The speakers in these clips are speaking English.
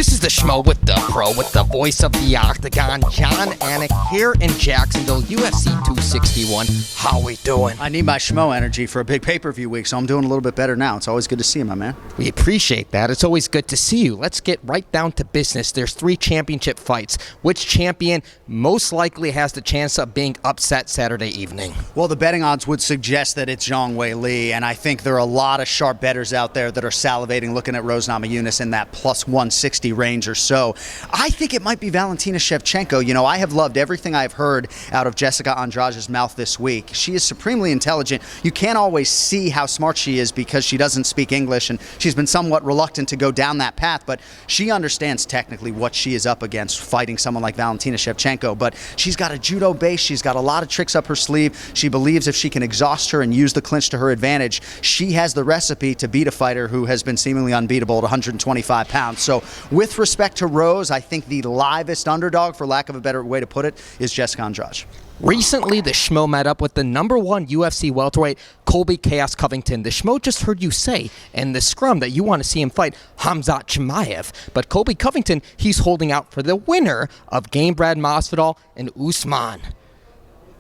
This is the Schmo with the Pro, with the voice of the Octagon, Jon Anik here in Jacksonville, UFC 261. How we doing? I need my Schmo energy for a big pay-per-view week, so I'm doing a little bit better now. It's always good to see you, my man. We appreciate that. It's always good to see you. Let's get right down to business. There's 3 championship fights. Which champion most likely has the chance of being upset Saturday evening? Well, the betting odds would suggest that it's Zhang Weili, and I think there are a lot of sharp bettors out there that are salivating looking at Rose Namajunas in that plus 160 range or so. I think it might be Valentina Shevchenko. You know, I have loved everything I've heard out of Jessica Andrade's mouth this week. She is supremely intelligent. You can't always see how smart she is because she doesn't speak English, and she's been somewhat reluctant to go down that path, but she understands technically what she is up against fighting someone like Valentina Shevchenko. But she's got a judo base. She's got a lot of tricks up her sleeve. She believes if she can exhaust her and use the clinch to her advantage, she has the recipe to beat a fighter who has been seemingly unbeatable at 125 pounds. So with respect to Rose, I think the livest underdog, for lack of a better way to put it, is Jessica Andrade. Recently, the Schmo met up with the #1 UFC welterweight, Colby Chaos Covington. The Schmo just heard you say in the scrum that you want to see him fight Khamzat Chimaev. But Colby Covington, he's holding out for the winner of Gamebred Masvidal and Usman.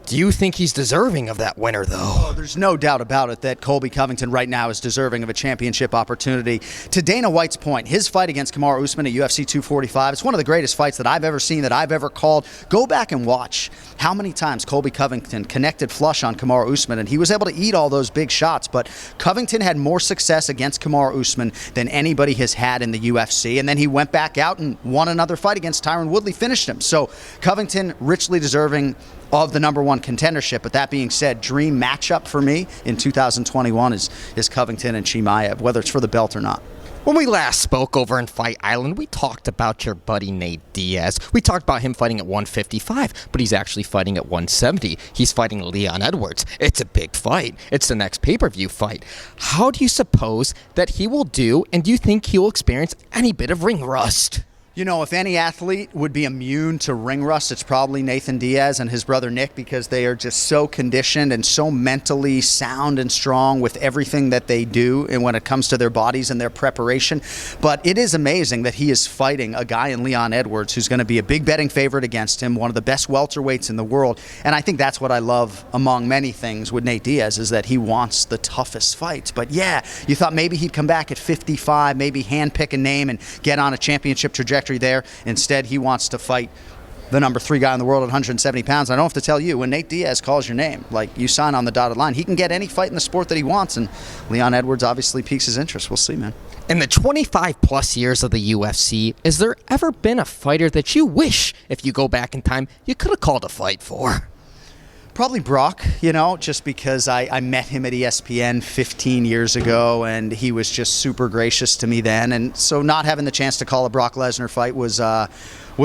Do you think he's deserving of that winner, though? Oh, there's no doubt about it that Colby Covington right now is deserving of a championship opportunity. To Dana White's point, his fight against Kamaru Usman at UFC 245, it's one of the greatest fights that I've ever seen, that I've ever called. Go back and watch how many times Colby Covington connected flush on Kamaru Usman, and he was able to eat all those big shots. But Covington had more success against Kamaru Usman than anybody has had in the UFC, and then he went back out and won another fight against Tyron Woodley, finished him. So Covington richly deserving of the #1 contendership. But that being said, dream matchup for me in 2021 is Covington and Chimaev, whether it's for the belt or not. When we last spoke over in Fight Island, we talked about your buddy Nate Diaz. We talked about him fighting at 155, but he's actually fighting at 170. He's fighting Leon Edwards. It's a big fight. It's the next pay-per-view fight. How do you suppose that he will do, and do you think he will experience any bit of ring rust? You know, if any athlete would be immune to ring rust, it's probably Nathan Diaz and his brother Nick, because they are just so conditioned and so mentally sound and strong with everything that they do and when it comes to their bodies and their preparation. But it is amazing that he is fighting a guy in Leon Edwards who's going to be a big betting favorite against him, one of the best welterweights in the world. And I think that's what I love among many things with Nate Diaz, is that he wants the toughest fights. But yeah, you thought maybe he'd come back at 55, maybe handpick a name and get on a championship trajectory there. Instead, he wants to fight the #3 guy in the world at 170 pounds. I don't have to tell you, when Nate Diaz calls your name, like, you sign on the dotted line. He can get any fight in the sport that he wants, and Leon Edwards obviously piques his interest. We'll see, man. In the 25-plus years of the UFC, has there ever been a fighter that you wish, if you go back in time, you could have called a fight for? Probably Brock, you know, just because I met him at ESPN 15 years ago, and he was just super gracious to me then. And so not having the chance to call a Brock Lesnar fight was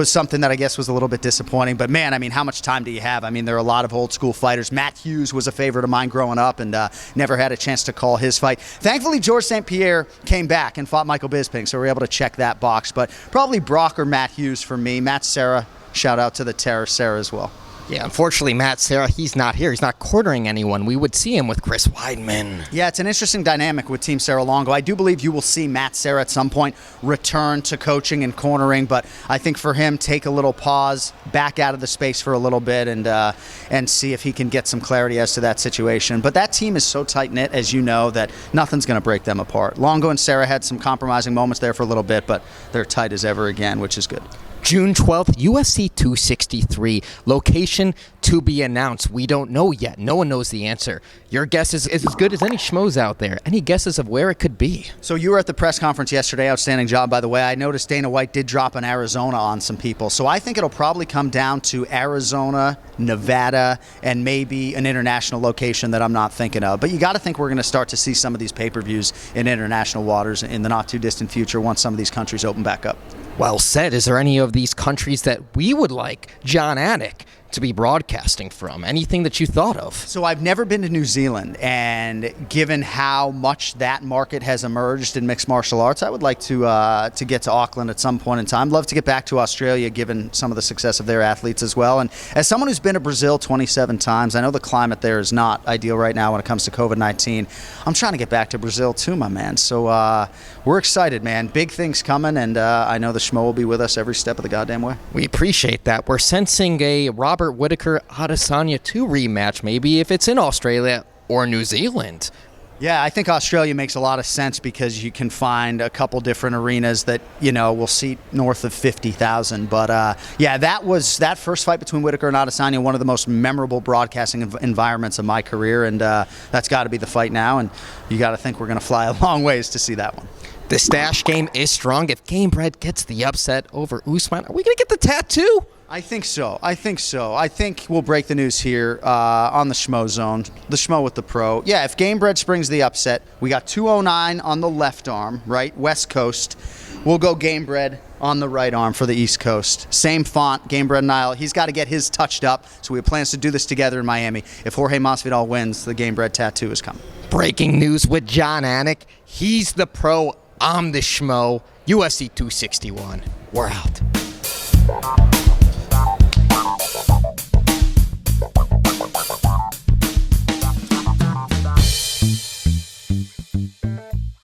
something that I guess was a little bit disappointing. But man, I mean, how much time do you have? I mean, there are a lot of old school fighters. Matt Hughes was a favorite of mine growing up, and never had a chance to call his fight. Thankfully, George St. Pierre came back and fought Michael Bisping, so we were able to check that box. But probably Brock or Matt Hughes for me. Matt Serra, shout out to the Terror Serra as well. Yeah, unfortunately, Matt Serra, he's not here. He's not cornering anyone. We would see him with Chris Weidman. Yeah, it's an interesting dynamic with Team Serra-Longo. I do believe you will see Matt Serra at some point return to coaching and cornering, but I think for him, take a little pause, back out of the space for a little bit, and see if he can get some clarity as to that situation. But that team is so tight-knit, as you know, that nothing's going to break them apart. Longo and Serra had some compromising moments there for a little bit, but they're tight as ever again, which is good. June 12th, UFC 263. Location to be announced. We don't know yet. No one knows the answer. Your guess is as good as any schmoes out there. Any guesses of where it could be? So you were at the press conference yesterday. Outstanding job, by the way. I noticed Dana White did drop an Arizona on some people. So I think it'll probably come down to Arizona, Nevada, and maybe an international location that I'm not thinking of. But you got to think we're going to start to see some of these pay-per-views in international waters in the not-too-distant future once some of these countries open back up. Well said. Is there any of these countries that we would like Jon Anik to be broadcasting from? Anything that you thought of? So I've never been to New Zealand, and given how much that market has emerged in mixed martial arts, I would like to get to Auckland at some point in time. Love to get back to Australia, given some of the success of their athletes as well. And as someone who's been to Brazil 27 times, I know the climate there is not ideal right now when it comes to COVID-19. I'm trying to get back to Brazil too, my man. So we're excited, man. Big things coming, and I know the Schmo will be with us every step of the goddamn way. We appreciate that. We're sensing a Robert Whittaker Adesanya 2 rematch, maybe if it's in Australia or New Zealand. Yeah, I think Australia makes a lot of sense because you can find a couple different arenas that, will seat north of 50,000. But, yeah, that first fight between Whittaker and Adesanya, one of the most memorable broadcasting environments of my career, and that's got to be the fight now, and you got to think we're going to fly a long ways to see that one. The stash game is strong. If Gamebred gets the upset over Usman, are we going to get the tattoo? I think so. I think we'll break the news here on the Schmo Zone. The Schmo with the Pro. Yeah, if Gamebred springs the upset, we got 209 on the left arm, right? West Coast. We'll go Gamebred on the right arm for the East Coast. Same font, Gamebred Nile. He's got to get his touched up, so we have plans to do this together in Miami. If Jorge Masvidal wins, the Gamebred tattoo is coming. Breaking news with Jon Anik. He's the Pro. I'm the Schmo. UFC 261. We're out.